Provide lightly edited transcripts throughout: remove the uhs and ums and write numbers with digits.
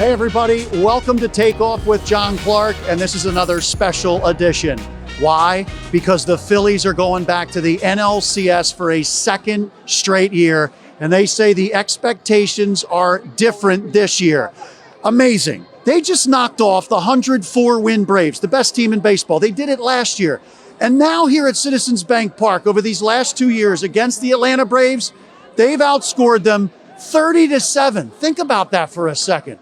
Hey everybody, welcome to Takeoff with John Clark, and this is another special edition. Why? Because the Phillies are going back to the NLCS for a second straight year, and they say the expectations are different this year. Amazing. They just knocked off the 104-win Braves, the best team in baseball. They did it last year. And now here at Citizens Bank Park, over these last 2 years against the Atlanta Braves, they've outscored them 30-7. Think about that for a second.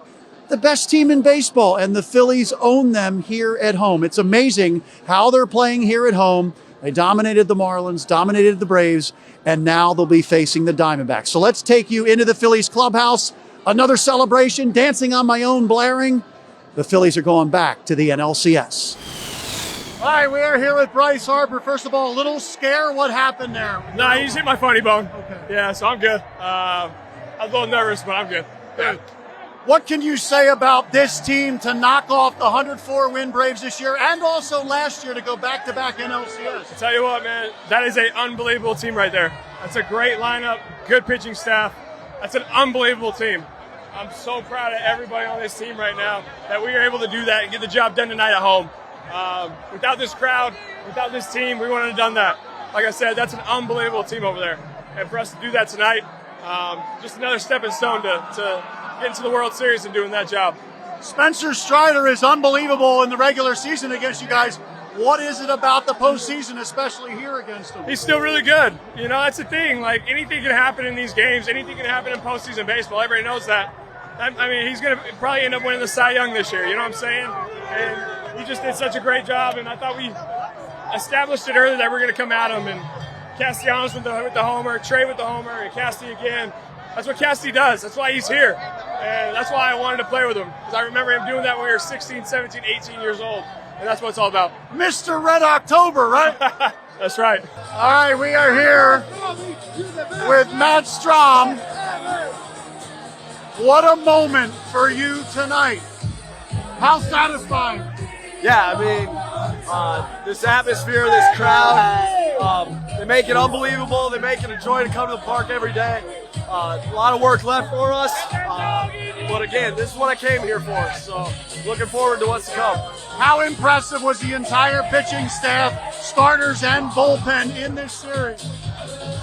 The best team in baseball, and the Phillies own them here at home. It's amazing how they're playing here at home. They dominated the Marlins, dominated the Braves, and now they'll be facing the Diamondbacks. So let's take you into the Phillies clubhouse. Another celebration, dancing on my own, blaring. The Phillies are going back to the NLCS. All right, we are here with Bryce Harper. First of all, a little scare. What happened there? Nah, he just hit my funny bone. Okay. Yeah, so I'm good. I was a little nervous, but I'm good. Good. What can you say about this team to knock off the 104-win Braves this year and also last year to go back-to-back NLCS? I tell you what, man, that is an unbelievable team right there. That's a great lineup, good pitching staff. That's an unbelievable team. I'm so proud of everybody on this team right now that we were able to do that and get the job done tonight at home. Without this crowd, without this team, we wouldn't have done that. Like I said, that's an unbelievable team over there. And for us to do that tonight, just another stepping stone to get into the World Series and doing that job. Spencer Strider is unbelievable in the regular season against you guys. What is it about the postseason, especially here against him? He's still really good. You know, that's the thing. Like, anything can happen in these games. Anything can happen in postseason baseball. Everybody knows that. I mean, he's going to probably end up winning the Cy Young this year. You know what I'm saying? And he just did such a great job. And I thought we established it earlier that we're going to come at him. And Castellanos with the homer, Trey with the homer, and Casty again. That's what Casty does. That's why he's here. And that's why I wanted to play with him. Because I remember him doing that when we were 16, 17, 18 years old. And that's what it's all about. Mr. Red October, right? That's right. All right, we are here with Matt Strahm. What a moment for you tonight. How satisfying. Yeah, I mean, this atmosphere, this crowd, they make it unbelievable. They make it a joy to come to the park every day. A lot of work left for us, but again, this is what I came here for, so looking forward to what's to come. How impressive was the entire pitching staff, starters and bullpen in this series?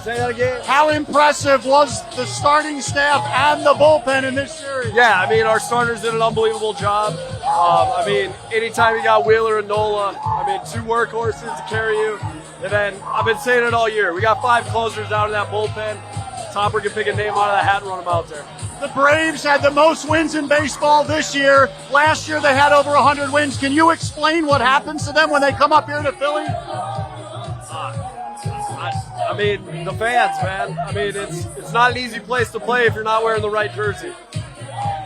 Say that again? How impressive was the starting staff and the bullpen in this series? Yeah, I mean, our starters did an unbelievable job. I mean, anytime you got Wheeler and Nola, I mean, two workhorses to carry you. And then, I've been saying it all year, we got 5 closers out of that bullpen. Topper can pick a name out of the hat and run them out there. The Braves had the most wins in baseball this year. Last year they had over 100 wins. Can you explain what happens to them when they come up here to Philly? I mean, the fans, man. I mean, it's not an easy place to play if you're not wearing the right jersey.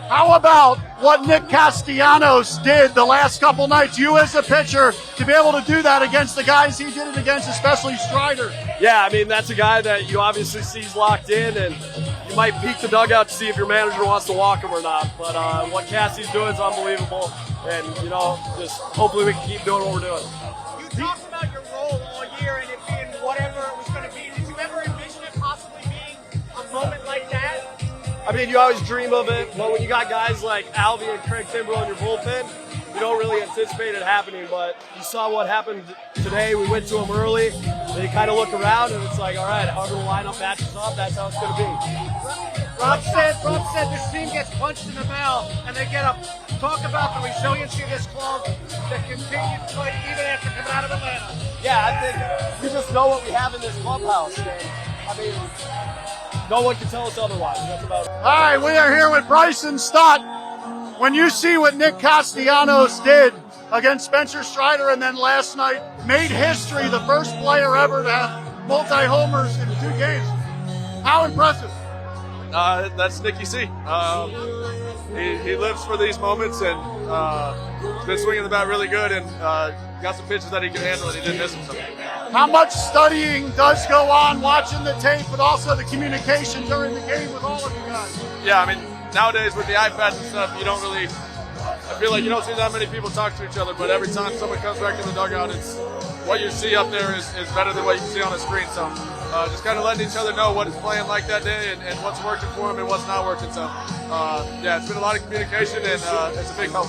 How about what Nick Castellanos did the last couple nights? You as a pitcher, to be able to do that against the guys he did it against, especially Strider. Yeah, I mean, that's a guy that you obviously see's locked in, and you might peek the dugout to see if your manager wants to walk him or not. But what Cassie's doing is unbelievable, and, you know, just hopefully we can keep doing what we're doing. You talked about your role all year and it being whatever it was going to be. Did you ever envision it possibly being a moment like that? I mean, you always dream of it, but when you got guys like Alvy and Craig Kimbrell in your bullpen, you don't really anticipate it happening. But you saw what happened today. We went to them early. They kind of look around, and it's like, all right, how do the lineup matches up? That's how it's going to be. Rob said this team gets punched in the mouth, and they get up. Talk about the resiliency of this club that continues to fight even after coming out of Atlanta. Yeah, I think we just know what we have in this clubhouse. And, I mean, no one can tell us otherwise. That's about it. All right, we are here with Bryson Stott. When you see what Nick Castellanos did against Spencer Strider and then last night made history, the first player ever to have multi-homers in 2 games, how impressive. That's Nicky C. He lives for these moments, and he's been swinging the bat really good, and got some pitches that he can handle, and he didn't miss them. So. How much studying does go on watching the tape, but also the communication during the game with all of you guys? Yeah, I mean, nowadays with the iPads and stuff, you don't really, I feel like you don't see that many people talk to each other, but every time someone comes back in the dugout, it's what you see up there is better than what you can see on the screen. So just kind of letting each other know what is playing like that day and what's working for them and what's not working. So yeah, it's been a lot of communication, and it's a big help.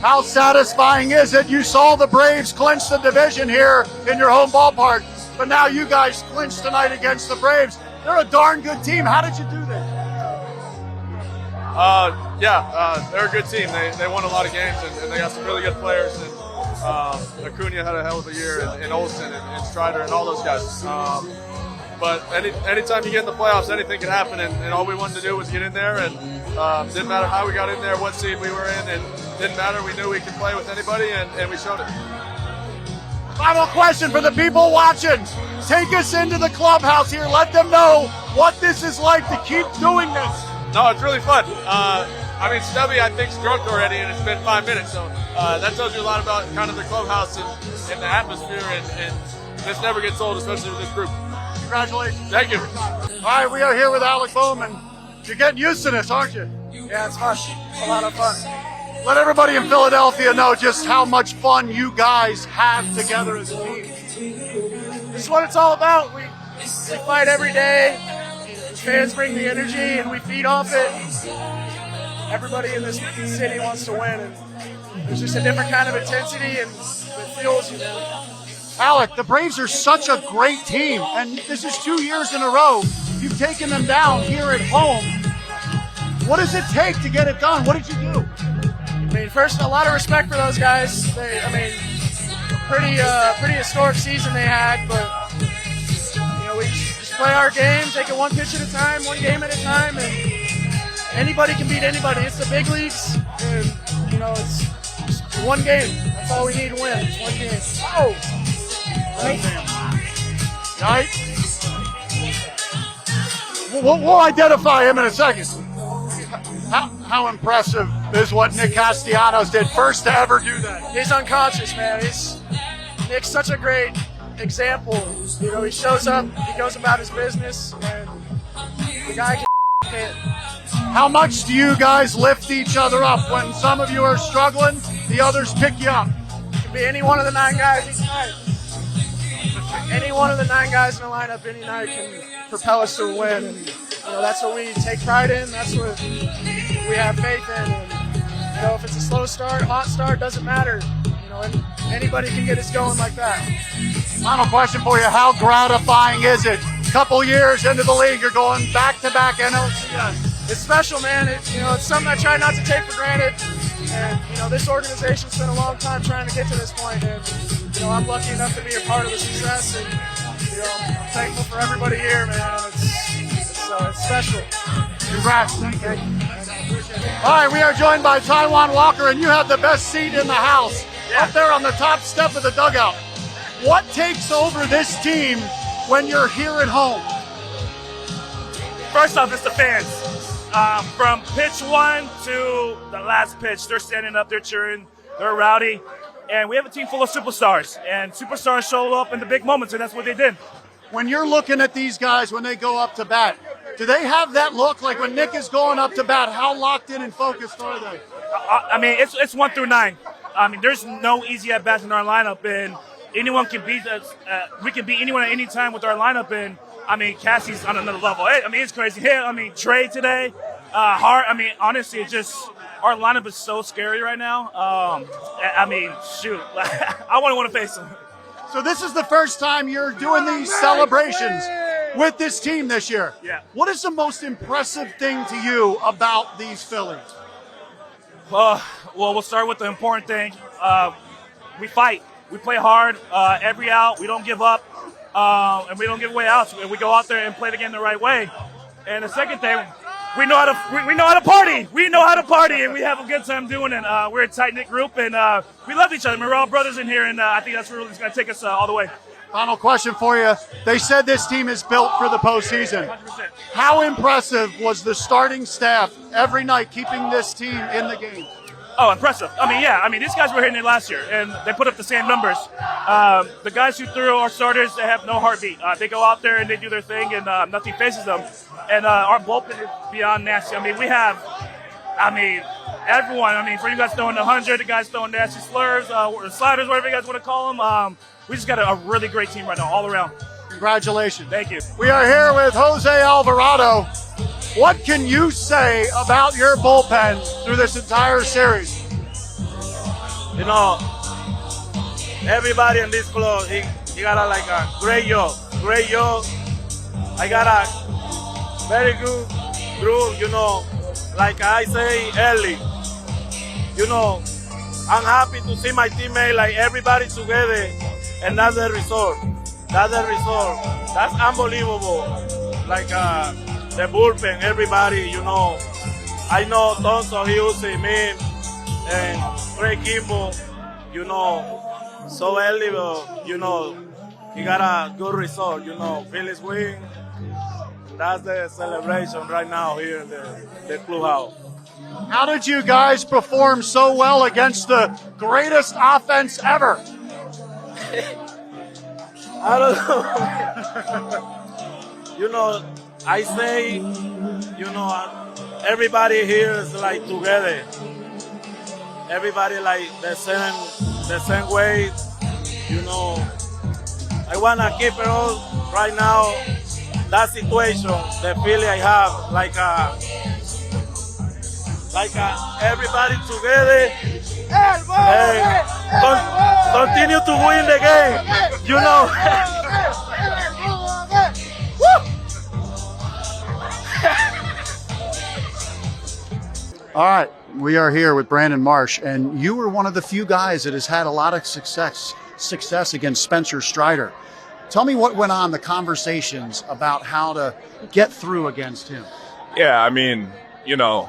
How satisfying is it? You saw the Braves clinch the division here in your home ballpark, but now you guys clinch tonight against the Braves. They're a darn good team. How did you do this? They're a good team. They won a lot of games, and they got some really good players. And Acuna had a hell of a year, and Olsen and Strider and all those guys. But anytime you get in the playoffs, anything can happen, and all we wanted to do was get in there, and didn't matter how we got in there, what seed we were in, and didn't matter. We knew we could play with anybody, and we showed it. Final question for the people watching. Take us into the clubhouse here. Let them know what this is like to keep doing this. No, it's really fun. Stubby, I think, is drunk already, and it's been 5 minutes, so that tells you a lot about kind of the clubhouse and the atmosphere, and this never gets old, especially with this group. Congratulations. Thank you. All right, we are here with Alec Bohm, and you're getting used to this, aren't you? Yeah, it's fun. It's a lot of fun. Let everybody in Philadelphia know just how much fun you guys have together as a team. This is what it's all about. We fight every day. The fans bring the energy, and we feed off it. Everybody in this city wants to win, and there's just a different kind of intensity, and it fuels you, man. Alec, the Braves are such a great team, and this is 2 years in a row. You've taken them down here at home. What does it take to get it done? What did you do? I mean, first, a lot of respect for those guys. Pretty historic season they had, but we just play our game, take it one pitch at a time, one game at a time, and anybody can beat anybody. It's the big leagues, and it's just one game. That's all we need to win. It's one game. Oh, right. We'll identify him in a second. How impressive is what Nick Castellanos did, first to ever do that? He's unconscious, man. Nick's such a great example. He shows up, he goes about his business, and the guy can hit. How much do you guys lift each other up? When some of you are struggling, the others pick you up. It could be any one of the 9 guys each night. Any one of the 9 guys in the lineup any night can propel us to a win, and that's what we take pride in. That's what we have faith in. And, if it's a slow start, hot start, doesn't matter. And anybody can get us going like that. Final question for you: how gratifying is it? Couple years into the league, you're going back-to-back NLCS. It's special, man. It's something I try not to take for granted. And this organization spent a long time trying to get to this point, and I'm lucky enough to be a part of the success, and I'm thankful for everybody here, man. It's special. Congrats. Thank you. All right, we are joined by Taijuan Walker, and you have the best seat in the house, up there on the top step of the dugout. What takes over this team when you're here at home? First off, it's the fans. From pitch 1 to the last pitch, they're standing up, they're cheering, they're rowdy. And we have a team full of superstars, and superstars show up in the big moments, and that's what they did. When you're looking at these guys when they go up to bat, do they have that look? Like when Nick is going up to bat, how locked in and focused are they? It's 1 through 9. There's no easy at-bats in our lineup, and anyone can beat us. We can beat anyone at any time with our lineup, and Cassie's on another level. It's crazy. Trey today, Hart. Honestly, it's just our lineup is so scary right now. Shoot, I wouldn't want to face them. So this is the first time you're doing these celebrations with this team this year. Yeah. What is the most impressive thing to you about these Phillies? Well, we'll start with the important thing. We fight. We play hard every out. We don't give up, and we don't give away outs. We go out there and play the game the right way. And the second thing, we know how to party. We know how to party, and we have a good time doing it. We're a tight-knit group, and we love each other. We're all brothers in here, and I think that's really going to take us all the way. Final question for you. They said this team is built for the postseason. 100%. How impressive was the starting staff every night keeping this team in the game? Oh, impressive. These guys were hitting it last year, and they put up the same numbers. The guys who threw our starters, they have no heartbeat. They go out there and they do their thing, and nothing faces them. And our bullpen is beyond nasty. We have, everyone. For you guys throwing 100, the guys throwing nasty slurs, or sliders, whatever you guys want to call them. We just got a really great team right now, all around. Congratulations. Thank you. We are here with Jose Alvarado. What can you say about your bullpen through this entire series? You know, everybody in this club, he got a great job. I got a very good group, you know, like I say early. You know, I'm happy to see my teammates, like everybody together, and that's the result. That's unbelievable. Like the bullpen, everybody, you know. I know Thompson, Hughes, me, and Craig Kimball, you know, so early, but, you know, he got a good result, you know. Phillies win. That's the celebration right now here in the clubhouse. How did you guys perform so well against the greatest offense ever? I don't know. You know, I say, you know, everybody here is like together. Everybody like the same way. You know, I wanna keep it all right now. That situation, the feeling I have, like everybody together. Continue to win the game. You know. All right, we are here with Brandon Marsh, and you were one of the few guys that has had a lot of success against Spencer Strider. Tell me what went on, the conversations about how to get through against him. Yeah, I mean, you know,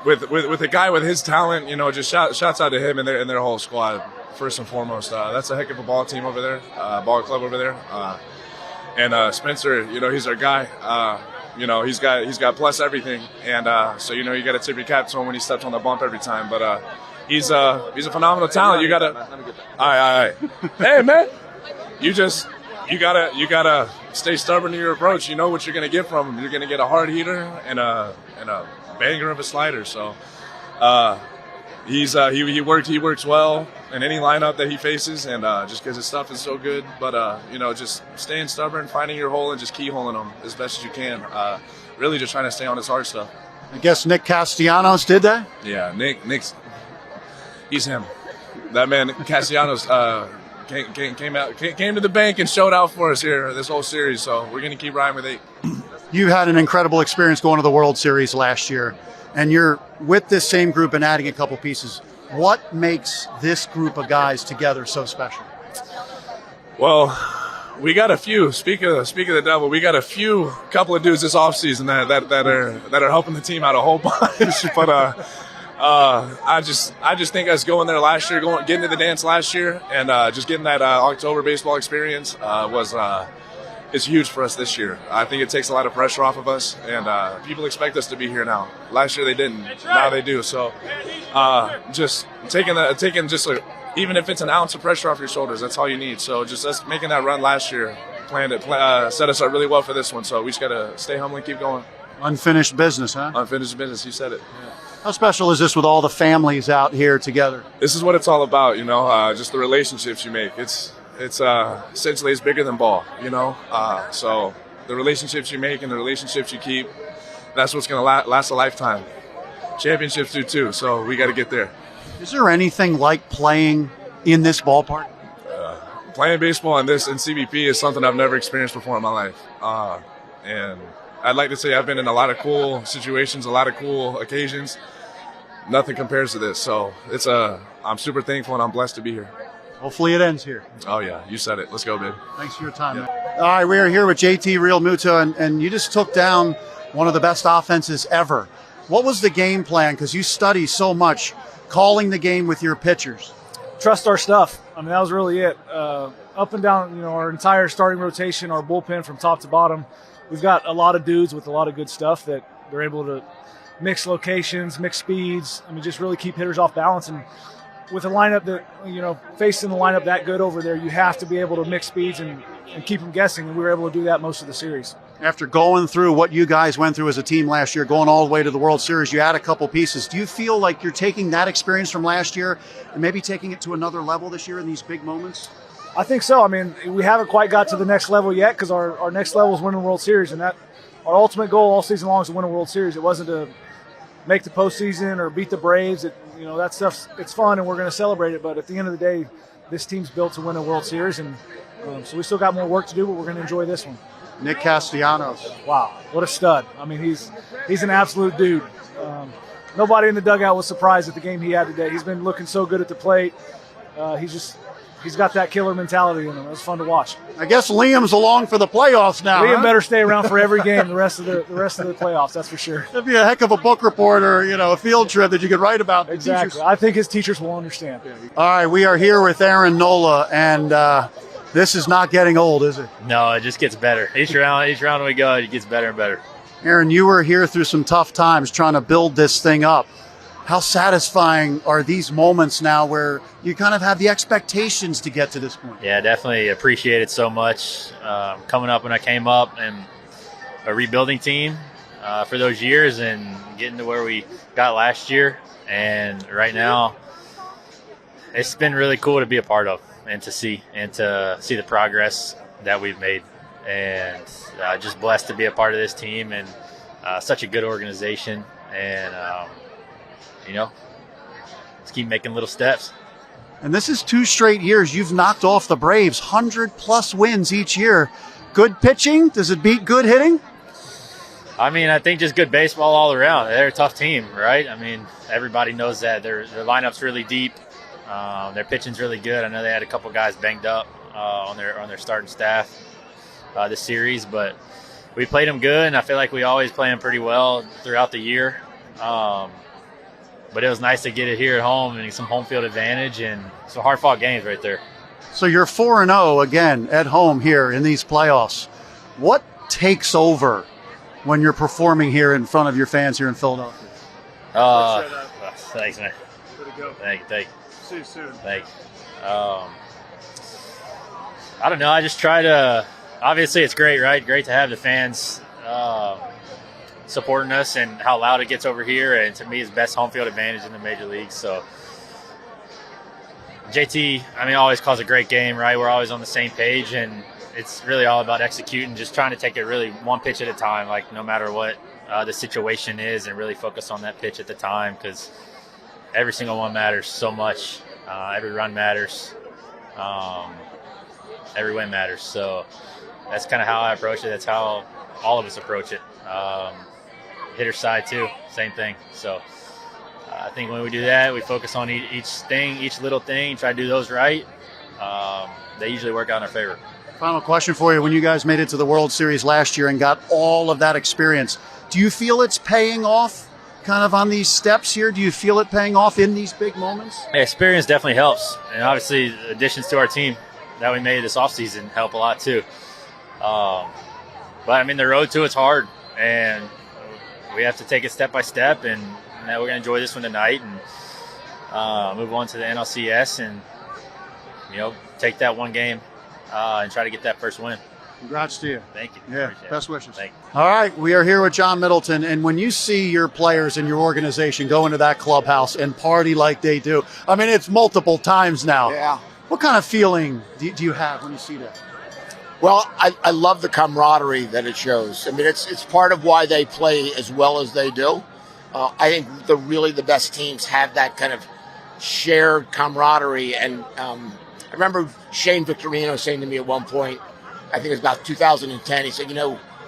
with a guy with his talent, you know, just shouts out to him and their whole squad. First and foremost, that's a heck of a ball team over there, ball club over there, and Spencer, you know, he's our guy. You know, he's got plus everything, and so you know you got to tip your cap to him when he steps on the bump every time. But he's a phenomenal talent. You gotta, all right. Hey man, you gotta stay stubborn in your approach. You know what you're gonna get from him. You're gonna get a hard heater and a banger of a slider. So he works well in any lineup that he faces, and just because his stuff is so good. But you know, just staying stubborn, finding your hole, and just keyholing them as best as you can. Really, just trying to stay on his hard stuff. I guess Nick Castellanos did that? Yeah, Nick's he's him. That man Castellanos came to the bank and showed out for us here this whole series. So we're gonna keep riding with 8. You had an incredible experience going to the World Series last year, and you're with this same group and adding a couple pieces. What makes this group of guys together so special? Well, we got a few. Speak of the devil, we got a couple of dudes this offseason that are helping the team out a whole bunch. But I just think us going there last year, getting to the dance last year, and just getting that October baseball experience is huge for us this year. I think it takes a lot of pressure off of us, and people expect us to be here now. Last year they didn't. Now they do. So just taking even if it's an ounce of pressure off your shoulders, that's all you need. So just us making that run last year set us up really well for this one. So we just got to stay humble and keep going. Unfinished business, huh? Unfinished business. You said it. Yeah. How special is this with all the families out here together? This is what it's all about, you know, just the relationships you make. It's essentially it's bigger than ball, you know. So the relationships you make and the relationships you keep, that's what's going to last a lifetime. Championships do too, so we got to get there. Is there anything like playing in this ballpark? Playing baseball in CBP is something I've never experienced before in my life. And I'd like to say I've been in a lot of cool situations, a lot of cool occasions. Nothing compares to this. So I'm super thankful and I'm blessed to be here. Hopefully it ends here. Oh, yeah. You said it. Let's go, babe. Thanks for your time, man. All right, we are here with JT Realmuto, and you just took down one of the best offenses ever. What was the game plan? Because you study so much, calling the game with your pitchers. Trust our stuff. I mean, that was really it. Up and down, you know, our entire starting rotation, our bullpen from top to bottom, we've got a lot of dudes with a lot of good stuff that they're able to mix locations, mix speeds. I mean, just really keep hitters off balance. And with a lineup that, you know, facing the lineup that good over there, you have to be able to mix speeds and keep them guessing. And we were able to do that most of the series. After going through what you guys went through as a team last year, going all the way to the World Series, you add a couple pieces. Do you feel like you're taking that experience from last year and maybe taking it to another level this year in these big moments? I think so. I mean, we haven't quite got to the next level yet because our next level is winning the World Series, and our ultimate goal all season long is to win a World Series. It wasn't to make the postseason or beat the Braves. That stuff's it's fun and we're going to celebrate it. But at the end of the day, this team's built to win a World Series, and so we still got more work to do, but we're going to enjoy this one. Nick Castellanos. Wow, what a stud! I mean, he's an absolute dude. Nobody in the dugout was surprised at the game he had today. He's been looking so good at the plate. He's got that killer mentality in him. It was fun to watch. I guess Liam's along for the playoffs now. Liam huh? better stay around for every game the rest of the playoffs. That's for sure. That'd be a heck of a book report or a field trip that you could write about. Exactly. I think his teachers will understand. All right, we are here with Aaron Nola, and this is not getting old, is it? No, it just gets better. Each round we go, it gets better and better. Aaron, you were here through some tough times trying to build this thing up. How satisfying are these moments now where you kind of have the expectations to get to this point? Yeah, definitely appreciate it so much. Coming up when I came up and a rebuilding team for those years and getting to where we got last year. And right now, it's been really cool to be a part of and to see the progress that we've made. And just blessed to be a part of this team and such a good organization. And, let's keep making little steps. And this is 2 straight years you've knocked off the Braves, 100-plus wins each year. Good pitching? Does it beat good hitting? I mean, I think just good baseball all around. They're a tough team, right? I mean, everybody knows that. Their lineup's really deep. Their pitching's really good. I know they had a couple guys banged up on their starting staff this series, but we played them good, and I feel like we always play them pretty well throughout the year. But it was nice to get it here at home and some home field advantage and some hard-fought games right there. So you're 4-0 again at home here in these playoffs. What takes over when you're performing here in front of your fans here in Philadelphia? Thanks, man. Way to go. Thank you. See you soon. Thanks. I don't know. I just try to – obviously it's great, right? Great to have the fans supporting us and how loud it gets over here, and to me it's best home field advantage in the major leagues. So JT, always calls a great game, right? We're always on the same page, and it's really all about executing, just trying to take it really one pitch at a time, like no matter what the situation is, and really focus on that pitch at the time, because every single one matters so much. Every run matters. Every win matters. So that's kind of how I approach it. That's how all of us approach it. Hitter side too, same thing. So I think when we do that, we focus on each little thing, try to do those right. They usually work out in our favor. Final question for you. When you guys made it to the World Series last year and got all of that experience, do you feel it's paying off kind of on these steps here? Do you feel it paying off in these big moments? Yeah, experience definitely helps. And obviously additions to our team that we made this offseason help a lot too. But the road to it's hard, and we have to take it step by step, and now we're going to enjoy this one tonight and move on to the NLCS and, take that one game and try to get that first win. Congrats to you. Thank you. Yeah, Appreciate best it. wishes. Thank you. All right, we are here with John Middleton, and when you see your players and your organization go into that clubhouse and party like they do, it's multiple times now. Yeah. What kind of feeling do you have when you see that? Well, I love the camaraderie that it shows. It's part of why they play as well as they do. I think the best teams have that kind of shared camaraderie. And I remember Shane Victorino saying to me at one point, I think it was about 2010, he said,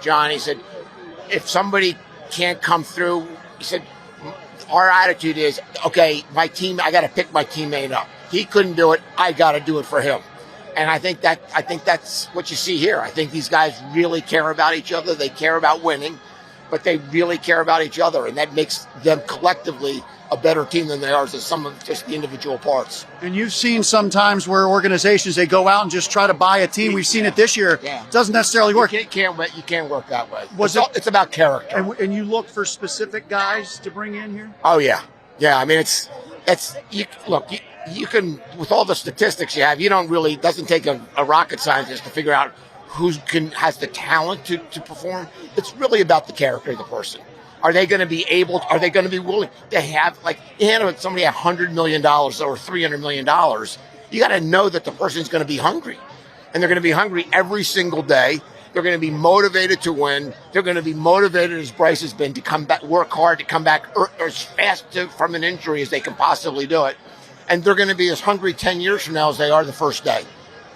John, he said, if somebody can't come through, he said, our attitude is, okay, my team, I got to pick my teammate up. He couldn't do it. I got to do it for him. And I think that's what you see here. I think these guys really care about each other. They care about winning, but they really care about each other, and that makes them collectively a better team than they are as some of just the individual parts. And you've seen sometimes where organizations, they go out and just try to buy a team. We've seen it this year. Yeah. It doesn't necessarily work. You can't work that way. It's about character. And you look for specific guys to bring in here? Oh, yeah. Yeah, you can, with all the statistics you have, it doesn't take a rocket scientist to figure out who has the talent to perform. It's really about the character of the person. Are they going to be willing to have, you hand somebody $100 million or $300 million, you got to know that the person's going to be hungry. And they're going to be hungry every single day. They're going to be motivated to win. They're going to be motivated, as Bryce has been, to come back, work hard, to come back as fast from an injury as they can possibly do it. And they're going to be as hungry 10 years from now as they are the first day.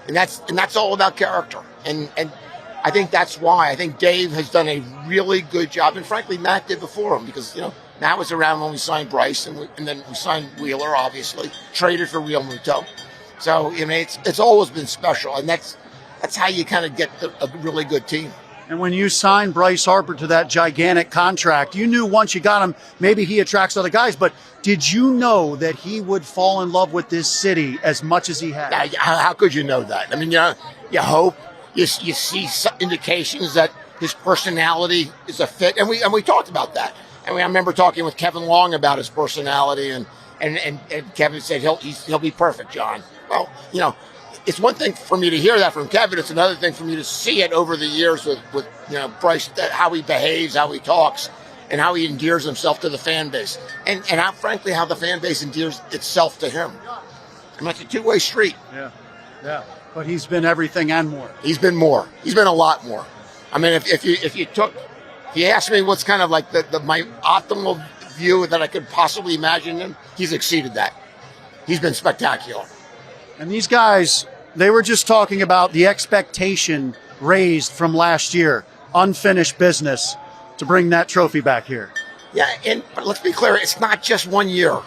And that's all about character. And I think that's why. I think Dave has done a really good job. And frankly, Matt did before him, because, Matt was around when we signed Bryce, and then we signed Wheeler, obviously, traded for Realmuto. So, it's always been special. And that's how you kind of get a really good team. And when you signed Bryce Harper to that gigantic contract, you knew once you got him, maybe he attracts other guys. But did you know that he would fall in love with this city as much as he had? How could you know that? I mean, you hope. You see indications that his personality is a fit. And we talked about that. I remember talking with Kevin Long about his personality, and Kevin said he'll be perfect, John. Well, it's one thing for me to hear that from Kevin. It's another thing for me to see it over the years with Bryce, how he behaves, how he talks, and how he endears himself to the fan base, and frankly how the fan base endears itself to him. And it's a two-way street. Yeah. But he's been everything and more. He's been more. He's been a lot more. I mean, if you ask me what's kind of like my optimal view that I could possibly imagine him, he's exceeded that. He's been spectacular. And these guys, they were just talking about the expectation raised from last year, unfinished business, to bring that trophy back here. Yeah, but let's be clear, it's not just 1 year.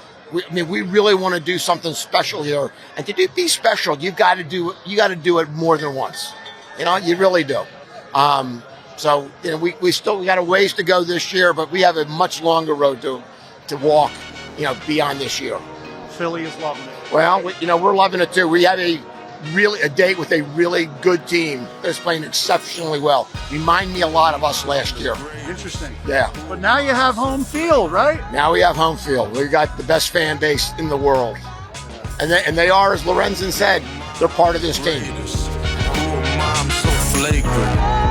We really want to do something special here, and to be special, you got to do it more than once. You really do. So we still got a ways to go this year, but we have a much longer road to walk. Beyond this year. Philly is loving it. Well, we're loving it too. We had a date with a really good team that's playing exceptionally well. Remind me a lot of us last year. Interesting. Yeah. But now you have home field, right? Now we have home field. We got the best fan base in the world. And they are, as Lorenzen said, they're part of this team. Oh, mom, so flagrant.